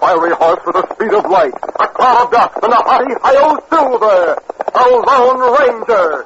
fiery horse with the speed of light, a cloud of dust, and a hearty hi-yo Silver, the Lone Ranger.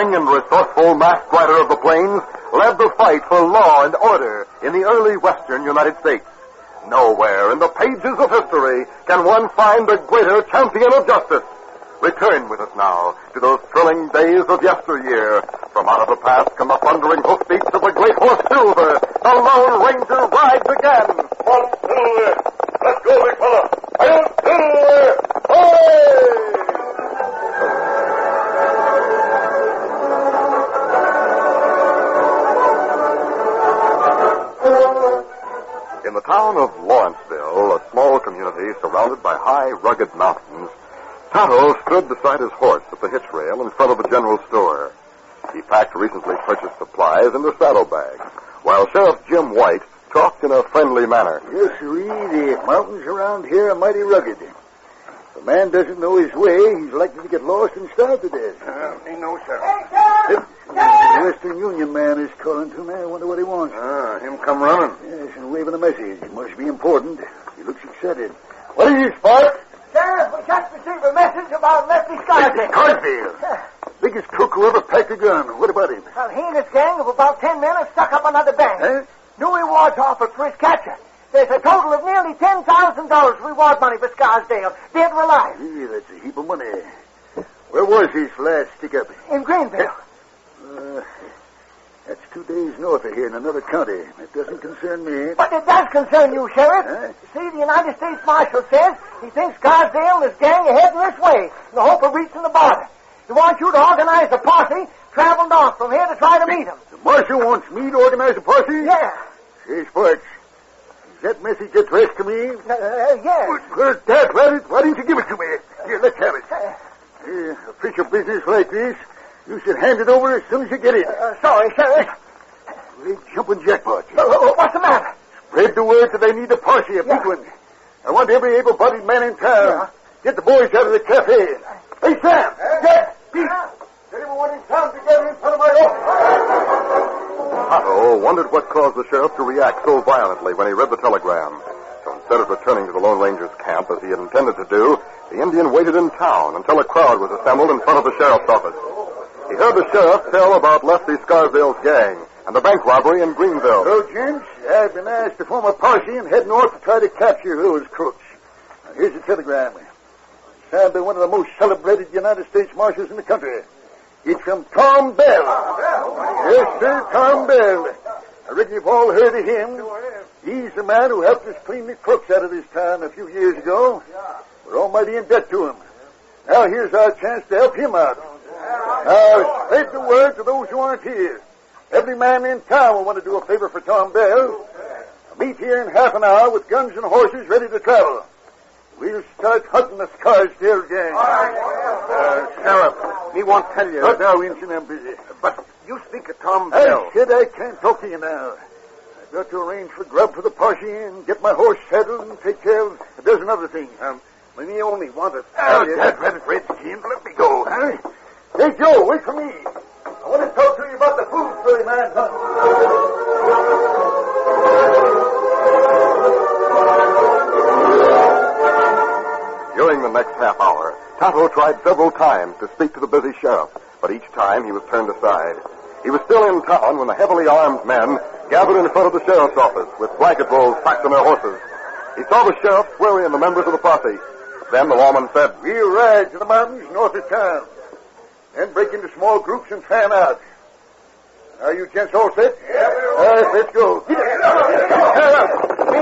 And resourceful masked rider of the plains led the fight for law and order in the early western United States. Nowhere in the pages of history can one find a greater champion of justice. Return with us now to those thrilling days of yesteryear. From out of the past come the thundering hoofbeats of the great horse Silver. The Lone Ranger rides again. On Silver! Let's go, big fella! I'll Silver! Hey! In the town of Lawrenceville, a small community surrounded by high, rugged mountains, Tonto stood beside his horse at the hitch rail in front of the general store. He packed recently purchased supplies into saddlebags, while Sheriff Jim White talked in a friendly manner. Yes, sirree, the mountains around here are mighty rugged. If a man doesn't know his way, he's likely to get lost and starve to death. He knows, sir. Hey, the Western Union man is calling to me. I wonder what he wants. Him come running. Yes, and waving a message. It must be important. He looks excited. What is it, Spark? Sheriff, we just received a message about Lefty Scarsdale. Scarsdale? Biggest crook who ever packed a gun. What about him? Well, he and his gang of about 10 men have stuck up another bank. Huh? New rewards offered for his capture. There's a total of nearly $10,000 reward money for Scarsdale, dead or alive. Gee, that's a heap of money. Where was this last stick-up? In Greenville. That's 2 days north of here in another county. That doesn't concern me. But it does concern you, Sheriff. Huh? See, the United States Marshal says he thinks Scarsdale and his gang are heading this way in the hope of reaching the border. He wants you to organize a posse travel north from here to try to meet him. The Marshal wants me to organize a posse? Yeah. Say, Sparks, is that message addressed to me? Yes. Well, Dad, why didn't you give it to me? Here, let's have it. Official business like this, you should hand it over as soon as you get it. Sorry, Sheriff. Great jumping jackpot. What's the matter? Spread the word that they need a posse, a big one. I want every able-bodied man in town. Yeah. Get the boys out of the cafe. Hey, Sam! Jack! Pete! Get everyone in town together in front of my office. Tonto wondered what caused the sheriff to react so violently when he read the telegram. So instead of returning to the Lone Ranger's camp as he had intended to do, the Indian waited in town until a crowd was assembled in front of the sheriff's office. He heard the sheriff tell about Lefty Scarsdale's gang and the bank robbery in Greenville. So, gents, I've been asked to form a posse and head north to try to capture those crooks. Now, here's the telegram. Signed by one of the most celebrated United States Marshals in the country. It's from Tom Bell. Yes, sir, Tom Bell. I reckon you've all heard of him. He's the man who helped us clean the crooks out of this town a few years ago. We're almighty in debt to him. Now here's our chance to help him out. Now, spread the word to those who aren't here. Every man in town will want to do a favor for Tom Bell. Meet here in half an hour with guns and horses ready to travel. We'll start hunting the Scarsdale gang. Sheriff, me won't tell you. But now, Injun, I'm busy. But you speak of Tom Bell. I said I can't talk to you now. I've got to arrange for grub for the posse and get my horse saddled and take care of a dozen other things. Me only want to... That redskin, let me go, huh? Hey, Joe, wait for me. I want to talk to you about the food for the man hunt. During the next half hour, Tonto tried several times to speak to the busy sheriff, but each time he was turned aside. He was still in town when the heavily armed men gathered in front of the sheriff's office with blanket rolls packed on their horses. He saw the sheriff querying the members of the posse. Then the lawman said, We'll ride to the mountains north of town, then break into small groups and fan out. Are you gents all set? All right, let's go. Me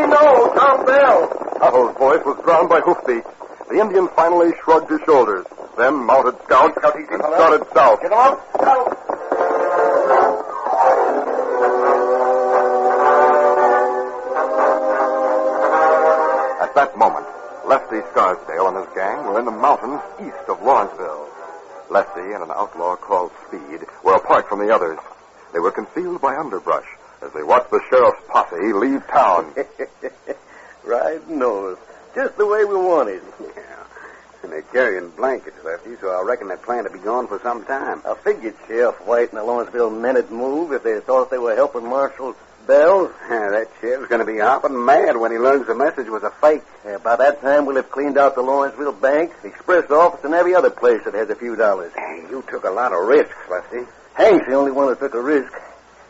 know, Tom Bell. Tonto's voice was drowned by hoofbeats. The Indian finally shrugged his shoulders, then mounted Scout and started south. Get on. South. At that moment, Lefty Scarsdale and his gang were in the mountains east of Lawrenceville. Lefty and an outlaw called Speed were apart from the others. They were concealed by underbrush as they watched the sheriff's posse leave town. Right nose. Just the way we wanted. Yeah. And they're carrying blankets, Lefty, so I reckon they plan to be gone for some time. I figured Sheriff White and the Lawrenceville men'd move if they thought they were helping Marshal Bell. Yeah, that sheriff's going to be hopping mad when he learns the message was a fake. Yeah, by that time, we'll have cleaned out the Lawrenceville bank, the express office, and every other place that has a few dollars. Hey, you took a lot of risks, Lefty. Hank's the only one who took a risk.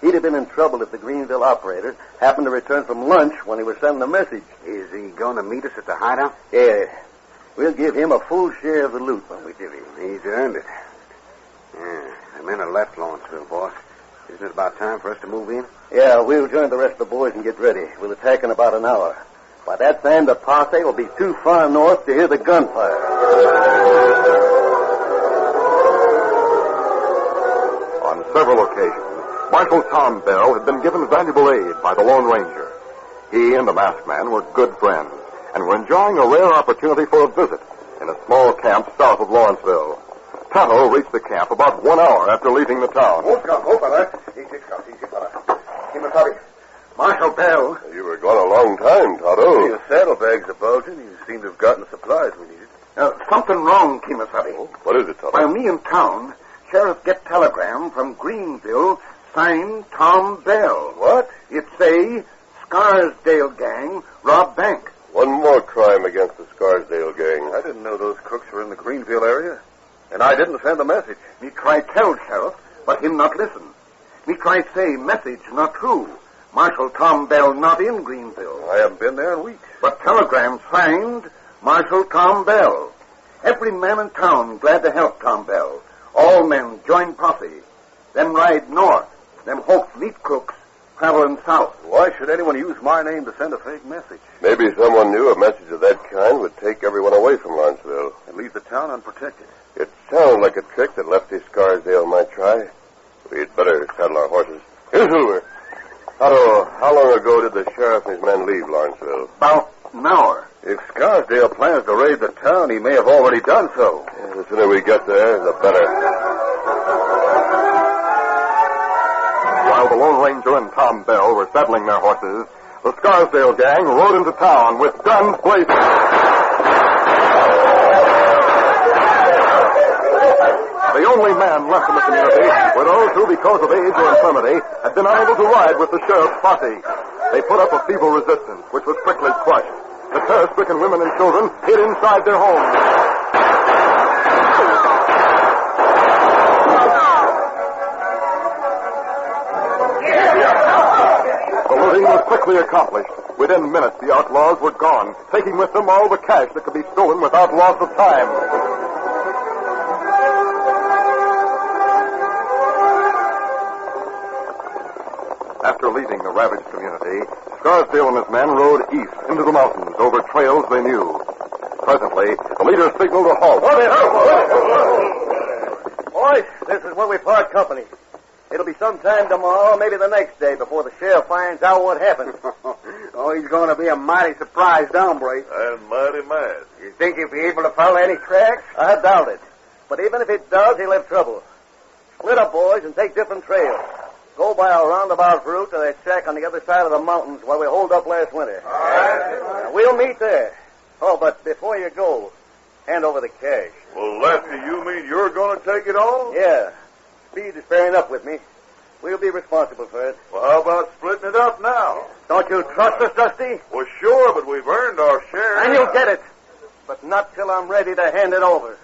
He'd have been in trouble if the Greenville operator happened to return from lunch when he was sending the message. Is he going to meet us at the hideout? Yeah. We'll give him a full share of the loot when we give him. He's earned it. Yeah, the men have left Lawrenceville, boss. Isn't it about time for us to move in? Yeah, we'll join the rest of the boys and get ready. We'll attack in about an hour. By that time, the posse will be too far north to hear the gunfire. On several occasions, Marshal Tom Bell had been given valuable aid by the Lone Ranger. He and the masked man were good friends and were enjoying a rare opportunity for a visit in a small camp south of Lawrenceville. Tonto reached the camp about 1 hour after leaving the town. Hold, fella. Easy, fella. Kimasabi. Marshal Bell. You were gone a long time, Tonto. Your saddlebags are bulging. You seem to have gotten the supplies we needed. Something wrong, Kimasabi. What is it, Tonto? While me in town, Sheriff get telegram from Greenville, signed Tom Bell. What? It say, Scarsdale gang rob bank. One more crime against the Scarsdale gang. I didn't know those crooks were in the Greenville area. And I didn't send a message. Me try tell Sheriff, but him not listen. Me try say message not true. Marshal Tom Bell not in Greenville. I haven't been there in weeks. But telegram signed Marshal Tom Bell. Every man in town glad to help Tom Bell. All men join posse. Them ride north. Them hope meet crooks traveling south. Why should anyone use my name to send a fake message? Maybe someone knew a message of that kind would take everyone away from Lawrenceville. And leave the town unprotected. It sounds like a trick that Lefty Scarsdale might try. We'd better saddle our horses. Here's Silver. Otto, how long ago did the sheriff and his men leave Lawrenceville? About an hour. If Scarsdale plans to raid the town, he may have already done so. Yeah, the sooner we get there, the better. While the Lone Ranger and Tom Bell were saddling their horses, the Scarsdale gang rode into town with guns blazing. The only men left in the community were those who, because of age or infirmity, had been unable to ride with the sheriff's posse. They put up a feeble resistance, which was quickly crushed. The terror-stricken women and children hid inside their homes. The looting was quickly accomplished. Within minutes, the outlaws were gone, taking with them all the cash that could be stolen without loss of time. After leaving the ravaged community, Scarsdale and his men rode east into the mountains over trails they knew. Presently, the leader signaled a halt. Boys, this is where we part company. It'll be sometime tomorrow, maybe the next day, before the sheriff finds out what happened. Oh, he's going to be a mighty surprised hombre. And mighty mad. You think he'll be able to follow any tracks? I doubt it. But even if it does, he'll have trouble. Split up, boys, and take different trails. Go by a roundabout route to that shack on the other side of the mountains where we holed up last winter. All right. We'll meet there. Oh, but before you go, hand over the cash. Well, Lefty, you mean you're going to take it all? Yeah. Speed is pairing up with me. We'll be responsible for it. Well, how about splitting it up now? Don't you trust us, Dusty? Well, sure, but we've earned our share. And you'll get it. But not till I'm ready to hand it over.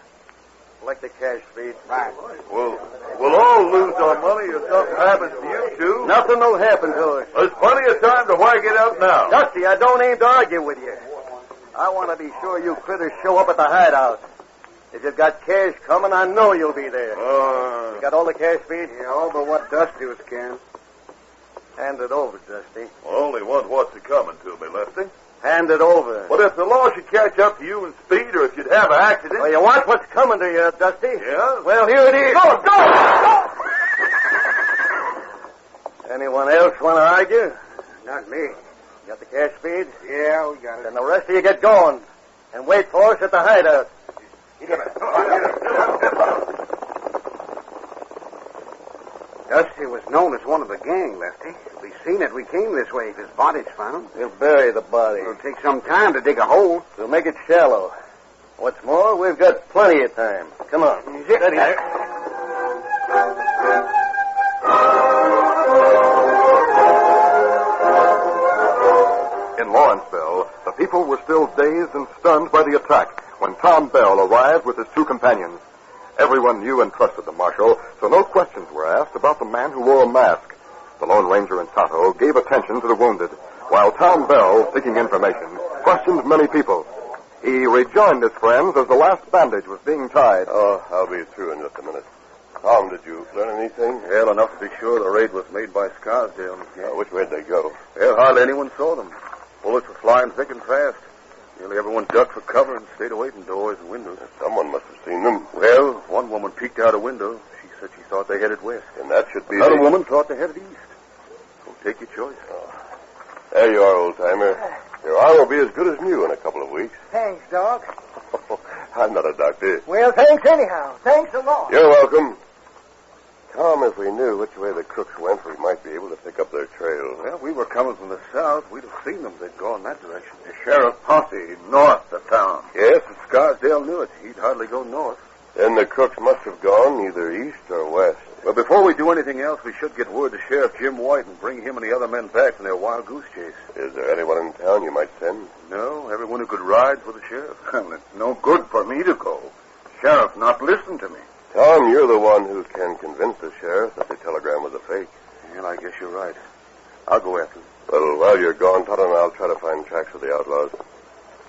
Collect the cash, Speed. Right. Well, we'll all lose our money if something happens to you two. Nothing will happen to us. There's plenty of time to whack it up now. Dusty, I don't aim to argue with you. I want to be sure you critters show up at the hideout. If you've got cash coming, I know you'll be there. You got all the cash, Speed? Yeah, all but what Dusty was carrying. Hand it over, Dusty. Well, only want what's coming to me, Lefty. Hand it over. But if the law should catch up to you in speed, or if you'd have an accident... Well, you want what's coming to you, Dusty? Yeah? Well, here it is. Go! Anyone else want to argue? Not me. Got the cash, Speed? Yeah, we got it. Then the rest of you get going. And wait for us at the hideout. Dusty was known as one of the gang, Lefty. We seen it. We came this way if his body's found. We'll bury the body. It'll take some time to dig a hole. We'll make it shallow. What's more, we've got plenty of time. Come on. Steady there. In Lawrenceville, the people were still dazed and stunned by the attack when Tom Bell arrived with his two companions. Everyone knew and trusted the marshal, so no questions were asked about the man who wore a mask. The Lone Ranger and Tonto gave attention to the wounded, while Tom Bell, seeking information, questioned many people. He rejoined his friends as the last bandage was being tied. Oh, I'll be through in just a minute. Tom, did you learn anything? Well, enough to be sure the raid was made by Scarsdale. Which way'd they go? Well, hardly anyone saw them. Bullets were flying thick and fast. Nearly everyone ducked for cover and stayed away from doors and windows. Someone must have seen them. Well, one woman peeked out a window. She said she thought they headed west. And that should be Another woman thought they headed east. So take your choice. There you are, old-timer. Your arm will be as good as new in a couple of weeks. Thanks, Doc. I'm not a doctor. Well, thanks anyhow. Thanks a lot. You're welcome. Tom, if we knew which way the crooks went, we might be able to pick up their trail. Well, we were coming from the south. We'd have seen them. They'd gone that direction. The sheriff posse north of town. Yes, and Scarsdale knew it. He'd hardly go north. Then the crooks must have gone either east or west. Well, before we do anything else, we should get word to Sheriff Jim White and bring him and the other men back from their wild goose chase. Is there anyone in town you might send? No, everyone who could ride for the sheriff. Well, it's no good for me to go. Sheriff not listen to me. Tom, you're the one who can convince the sheriff that the telegram was a fake. Well, I guess you're right. I'll go after him. Well, while you're gone, Tonto and I'll try to find tracks of the outlaws.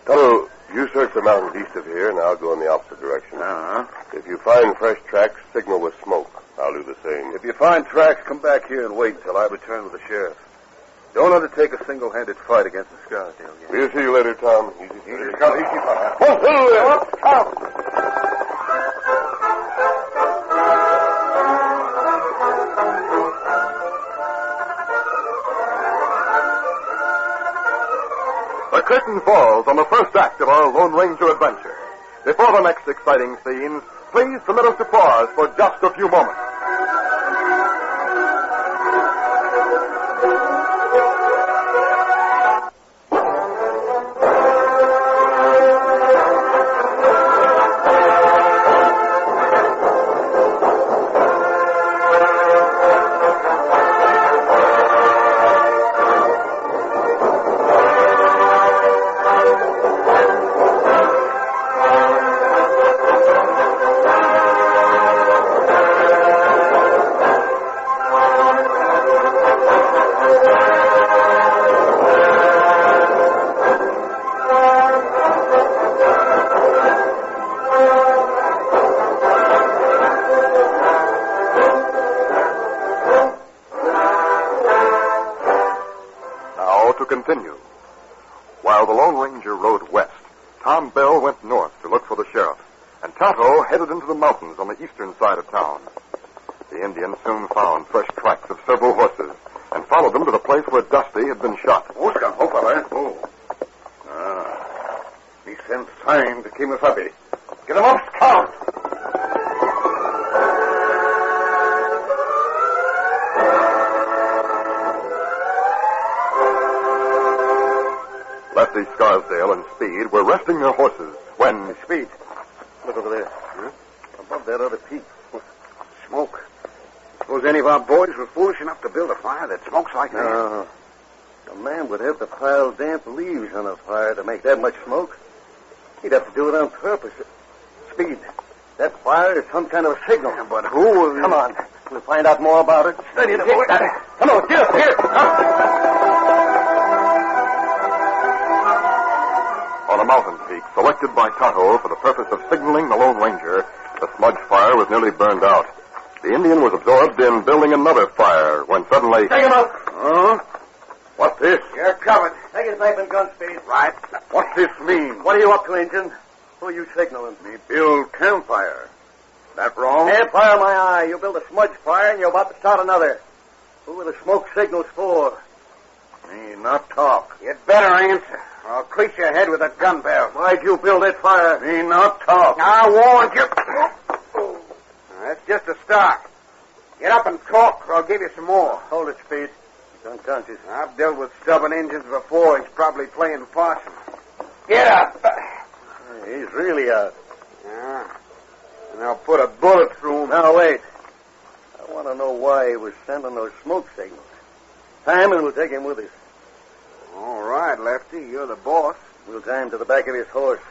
Tonto, you search the mountains east of here, and I'll go in the opposite direction. Uh-huh. If you find fresh tracks, signal with smoke. I'll do the same. If you find tracks, come back here and wait until I return with the sheriff. Don't undertake a single-handed fight against the Scarsdale gang. We'll see you later, Tom. Easy. The curtain falls on the first act of our Lone Ranger adventure. Before the next exciting scenes, please permit us to pause for just a few moments. To continue. While the Lone Ranger rode west, Tom Bell went north to look for the sheriff, and Tonto headed into the mountains on the eastern side of town. The Indians soon found fresh tracks of several horses and followed them to the place where Dusty had been shot. Busca, fella. Oh. He sent sign to Kimasabi. Get him up, Scout! Lefty, Scarsdale, and Speed were resting their horses when... Hey, Speed, look over there. Huh? Above that other peak. Smoke. Suppose any of our boys were foolish enough to build a fire that smokes like that? No. A man would have to pile damp leaves on a fire to make that much smoke. He'd have to do it on purpose. Speed, that fire is some kind of a signal. Yeah, but who will... Come on. We'll find out more about it. Steady the boy. Come on, get up here. On a mountain peak selected by Tonto for the purpose of signaling the Lone Ranger, the smudge fire was nearly burned out. The Indian was absorbed in building another fire when suddenly... Take him out. Huh? What's this? You're covered. Take his knife and gun, Speed. Right. What's this mean? What are you up to, Injun? Who are you signaling? Me build campfire. That wrong? Campfire, my eye. You build a smudge fire and you're about to start another. Who are the smoke signals for? Me not talk. You'd better answer, or I'll crease your head with a gun barrel. Why'd you build that fire? Me not talk. I warned you. Now, that's just a start. Get up and talk, or I'll give you some more. Hold it, Speed. He's unconscious. I've dealt with stubborn Indians before. He's probably playing possum. Get up. He's really out. Yeah. And I'll put a bullet through him. Now, wait. I want to know why he was sending those smoke signals. Time and we'll take him with us. All right, Lefty. You're the boss. We'll tie him to the back of his horse.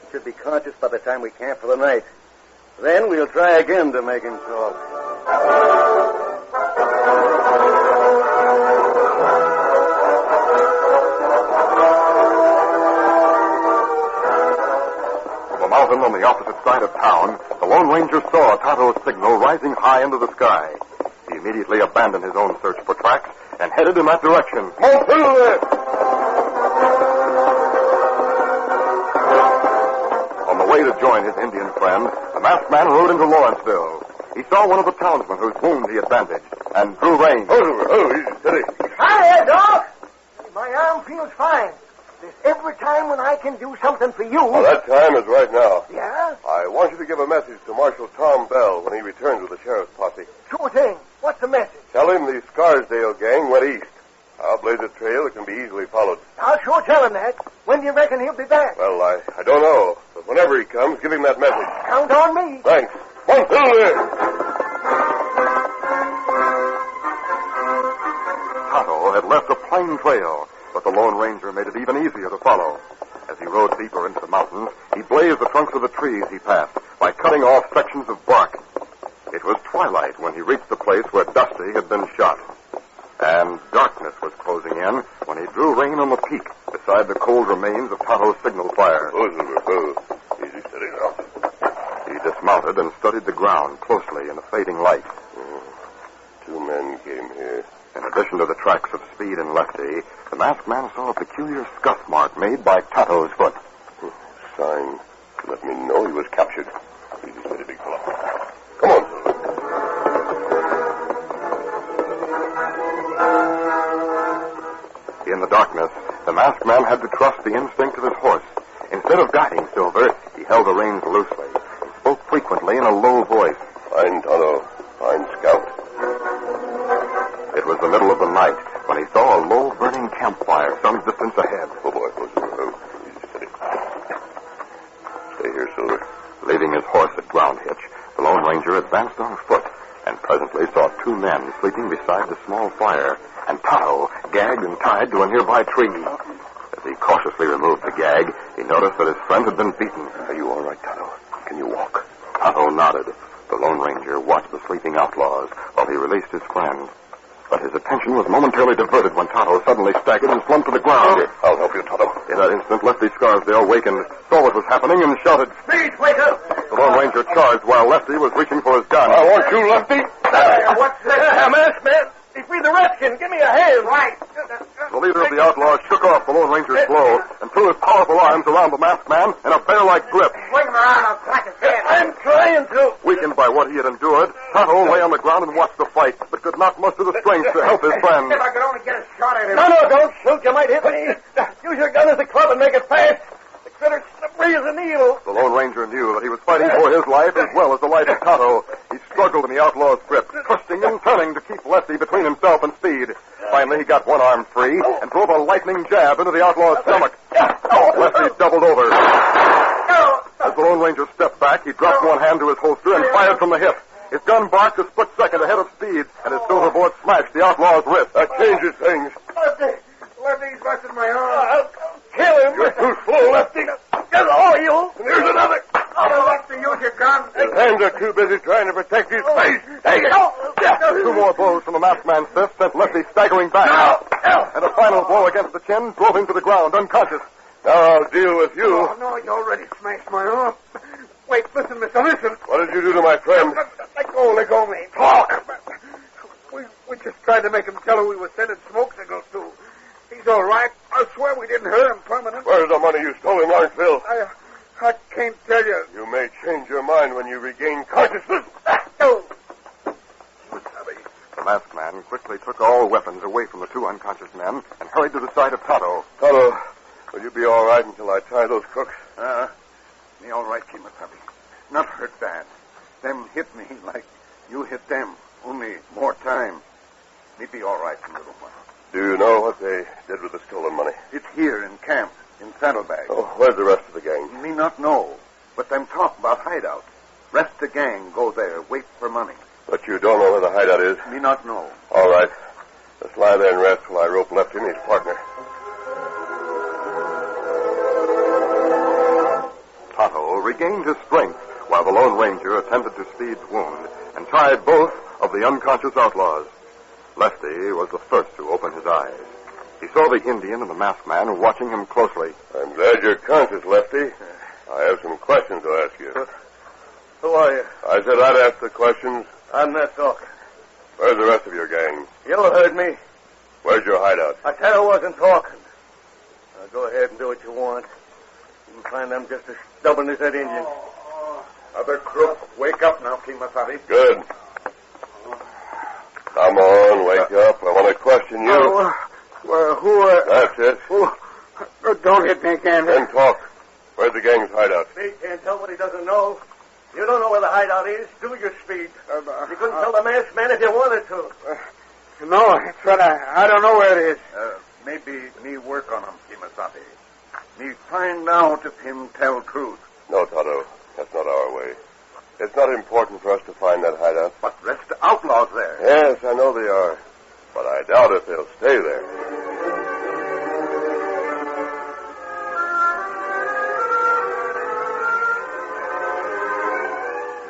He should be conscious by the time we camp for the night. Then we'll try again to make him talk. From a mountain on the opposite side of town, the Lone Ranger saw Tonto's signal rising high into the sky. He immediately abandoned his own search for tracks and headed in that direction. Hold through there! On the way to join his Indian friend, the masked man rode into Lawrenceville. He saw one of the townsmen whose wound he had bandaged and drew rein. Easy, steady. Hi there, Doc. My arm feels fine. There's every time when I can do something for you. Well, that time is right now. Yeah? I want you to give a message to Marshal Tom Bell when he returns with the sheriff's posse. Sure thing. What's the message? Tell him the Scarsdale gang went east. I'll blaze a trail that can be easily followed. I'll sure tell him that. When do you reckon he'll be back? Well, I don't know. But whenever he comes, give him that message. Count on me. Thanks. One through there! Tonto had left a plain trail, but the Lone Ranger made it even easier to follow. As he rode deeper into the mountains, he blazed the trunks of the trees he passed by cutting off sections of bark. It was twilight when he reached the place where Dusty had been shot. And darkness was closing in when he drew rein on the peak beside the cold remains of Tonto's signal fire. Easy, steady now. He dismounted and studied the ground closely in the fading light. Two men came here. In addition to the tracks of Speed and Lefty, the masked man saw a peculiar scuff mark made by Tonto's foot. Sign. Let me know he was captured. Easy, steady, big fellow. Come on, Silver. In the darkness, the masked man had to trust the instinct of his horse. Instead of guiding Silver, he held the reins loosely and spoke frequently in a low voice. Fine, Tonto. Fine scout. It was the middle of the night when he saw a low burning campfire some distance ahead. Oh, boy. Easy, steady. Stay here, Silver. Leaving his horse at ground hitch, the Lone Ranger advanced on foot and presently saw two men sleeping beside the small fire and Tonto gagged and tied to a nearby tree. As he cautiously removed the gag, he noticed that his friend had been beaten. Are you all right, Tonto? Can you walk? Tonto nodded. The Lone Ranger watched the sleeping outlaws while he released his friend. But his attention was momentarily diverted when Tonto suddenly staggered and slumped to the ground. I'll help you, Tonto. In that instant, Lefty Scarsdale wakened, saw what was happening, and shouted. Speed, wake up! The Lone Ranger charged while Lefty was reaching for his gun. I want you, Lefty. What's that? Masked man. He's the redskin. Give me a hand. Right. The leader of the outlaws shook off the Lone Ranger's blow and threw his powerful arms around the masked man in a bear-like grip. Swing him around, I'll crack his head. I'm trying to. Weakened by what he had endured, Tonto lay on the ground and watched the fight, but could not muster the strength to help his friend. If I could only get a shot at him. No, don't shoot. You might hit me. Use your gun as a club and make it fast. The critter's slippery as a needle. The Lone Ranger knew that he was fighting for his life as well as the life of Tonto. He struggled in the outlaw's grip, twisting and turning to keep Lefty between himself and Speed. Finally, he got one arm free and drove a lightning jab into the outlaw's stomach. Lefty doubled over. As the Lone Ranger stepped back, he dropped one hand to his holster and fired from the hip. His gun barked a split second ahead of Speed, and his silver bullet smashed the outlaw's wrist. That changes things. Lefty's busted my arm. I'll kill him. You're too slow, Lefty. Get all you. And here's another. Lefty, use your gun. His hands are too busy trying to protect his face. Hey, Two more blows from the masked man's fist sent Lefty staggering back. And a final blow against the chin drove him to the ground, unconscious. now I'll deal with you. Oh, no, you already smashed my arm. Wait, listen, mister, listen. What did you do to my friend? Let go of me. Talk. We just tried to make him tell who we were sending smoke signals to. He's all right. I swear we didn't hurt him permanent. Where's the money you stole in Lawrenceville? I can't tell you. You may change your mind when you regain consciousness. Oh. The masked man quickly took all weapons away from the two unconscious men and hurried to the side of Tonto. Tonto, will you be all right until I tie those crooks? Me all right, Kimasabi. Not hurt bad. Them hit me like you hit them. Only more time. Me be all right in a little while. Do you know what they did with the stolen money? It's here in camp, in saddlebags. Oh, where's the rest of the gang? Me not know, but them talk about hideout. Rest the gang go there, wait for money. But you don't know where the hideout is? Me not know. All right. Let's lie there and rest while I rope Lefty and his partner. Tonto regained his strength while the Lone Ranger attended to Speed's wound and tied both of the unconscious outlaws. Lefty was the first to open his eyes. He saw the Indian and the masked man watching him closely. I'm glad you're conscious, Lefty. I have some questions to ask you. Who are you? I said I'd ask the questions. I'm not talking. Where's the rest of your gang? You heard me. Where's your hideout? I said I wasn't talking. Now go ahead and do what you want. You can find them just as stubborn as that Indian. Other crook, wake up now, Kimasabi. Good. Come on, wake up. I want to question you. That's it. Don't hit me again. Then talk. Where's the gang's hideout? Speed can't tell what he doesn't know. You don't know where the hideout is. Do your Speed. You couldn't tell the masked man if you wanted to. No, that's right. I don't know where it is. Maybe me work on him, Kimasabi. Me find out if him tell truth. No, Tonto. That's not our way. It's not important for us to find that hideout. But rest the outlaws there. Yes, I know they are. But I doubt if they'll stay there.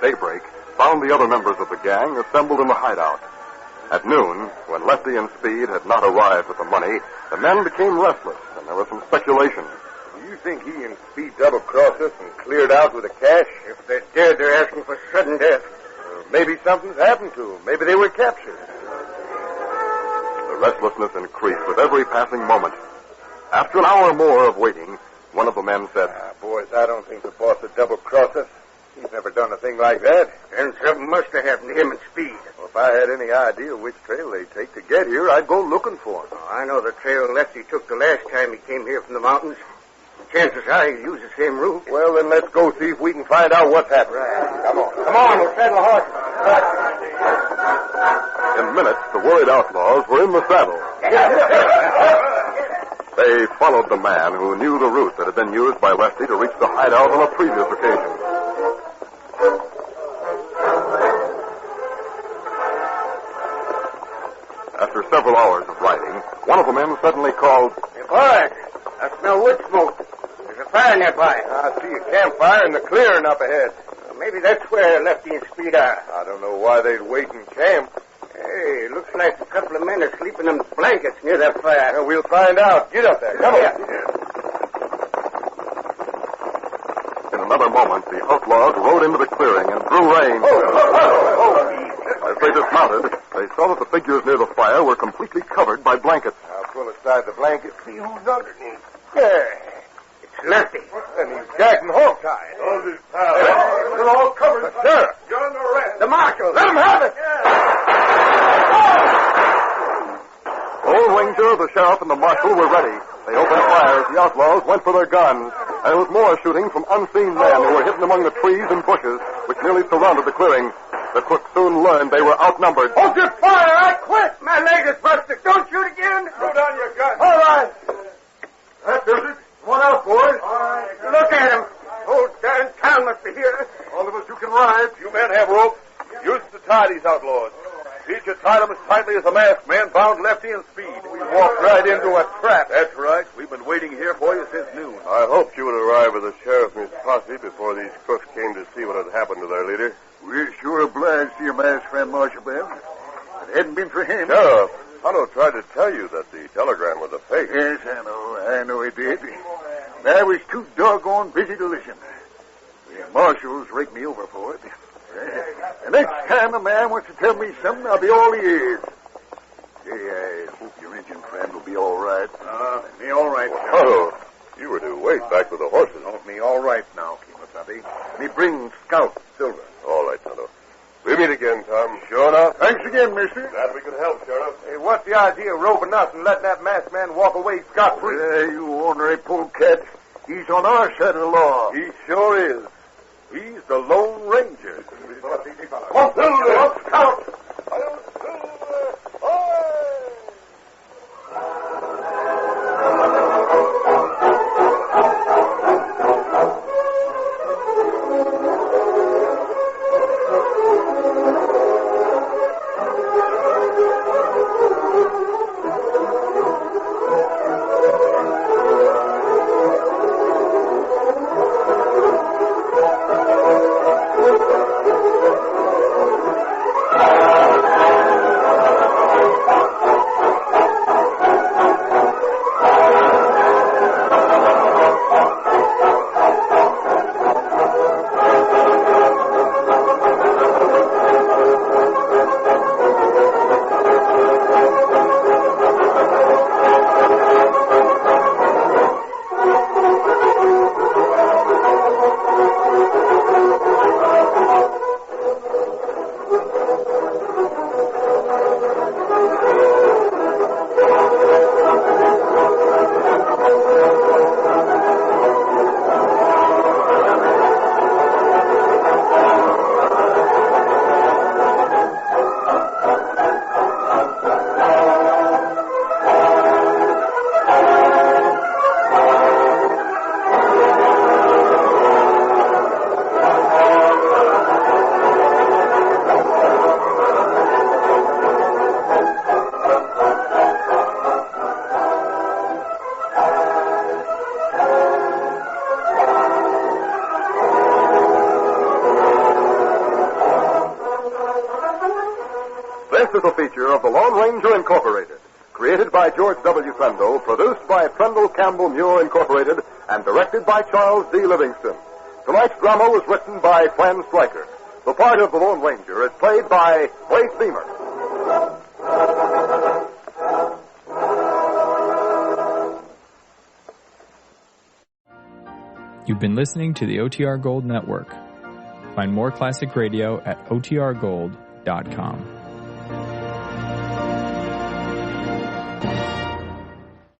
Daybreak found the other members of the gang assembled in the hideout. At noon, when Lefty and Speed had not arrived with the money, the men became restless, and there was some speculation. You think he and Speed double-crossed us and cleared out with the cash? If they're dead, they're asking for sudden death. Maybe something's happened to them. Maybe they were captured. The restlessness increased with every passing moment. After an hour more of waiting, one of the men said, Boys, I don't think the boss would double-cross us. He's never done a thing like that. And something must have happened to him and Speed. Well, if I had any idea which trail they take to get here, I'd go looking for him. Oh, I know the trail Lefty took the last time he came here from the mountains. Chances are he'll use the same route. Well, then let's go see if we can find out what's happened. Right. Come on. Come on, we'll saddle the horses. In minutes, the worried outlaws were in the saddle. They followed the man who knew the route that had been used by Lefty to reach the hideout on a previous occasion. After several hours of riding, one of the men suddenly called, Hey, boys, I smell wood smoke. There's a fire nearby. I see a campfire in the clearing up ahead. Maybe that's where Lefty and Speed are. I don't know why they'd wait in camp. Hey, looks like a couple of men are sleeping in blankets near that fire. Well, we'll find out. Get up there. Come on. In another moment, the outlaws rode into the clearing and drew rein. As they dismounted, they saw that the figures near the fire were completely covered by blankets. I'll pull aside the blanket, see who's underneath. There. cover. Sir, you're under arrest. The marshal. Let him have it. The Lone Ranger, the sheriff, and the marshal were ready. They opened fire as the outlaws went for their guns, and there was more shooting from unseen men who were hidden among the trees and bushes which nearly surrounded the clearing. The crooks soon learned they were outnumbered. Hold your fire! I quit! My leg is busted. Don't shoot again! Throw down your gun. All right. That does it. Come on out, boys. Look at him. Whole darn town must be here. All of us who can ride. You men have rope. Use to tie these outlaws. Each had tied them as tightly as a masked man bound lefty in speed. We walked right into a trap. That's right. We've been waiting here for you since noon. I hoped you would arrive with the sheriff and his posse before these crooks came to see what had happened to their leader. We're sure obliged to your masked friend, Marshal Ben. If it hadn't been for him... Sheriff, Tonto tried to tell you that the telegram was a fake. Yes, I know he did. I was too doggone busy to listen. The marshals raked me over for it. The next time a man wants to tell me something, I'll be all ears. Hey, I hope your Indian friend will be all right. Me all right, Tonto, you were to wait back with the horses. Me all right now, Kimasabi. Me bring Scout Silver. All right, Tonto. We meet again, Tom. Sure enough. Thanks again, mister. Glad we could help, Sheriff. Hey, what's the idea of roping us and letting that masked man walk away scot-free? You ornery polecat. He's on our side of the law. He sure is. He's the Lone Ranger. Come, Silver! Scout! This is a feature of the Lone Ranger Incorporated, created by George W. Trendle, produced by Trendle Campbell Muir Incorporated, and directed by Charles D. Livingston. Tonight's drama was written by Clem Stryker. The part of the Lone Ranger is played by Grace Beamer. You've been listening to the OTR Gold Network. Find more classic radio at otrgold.com.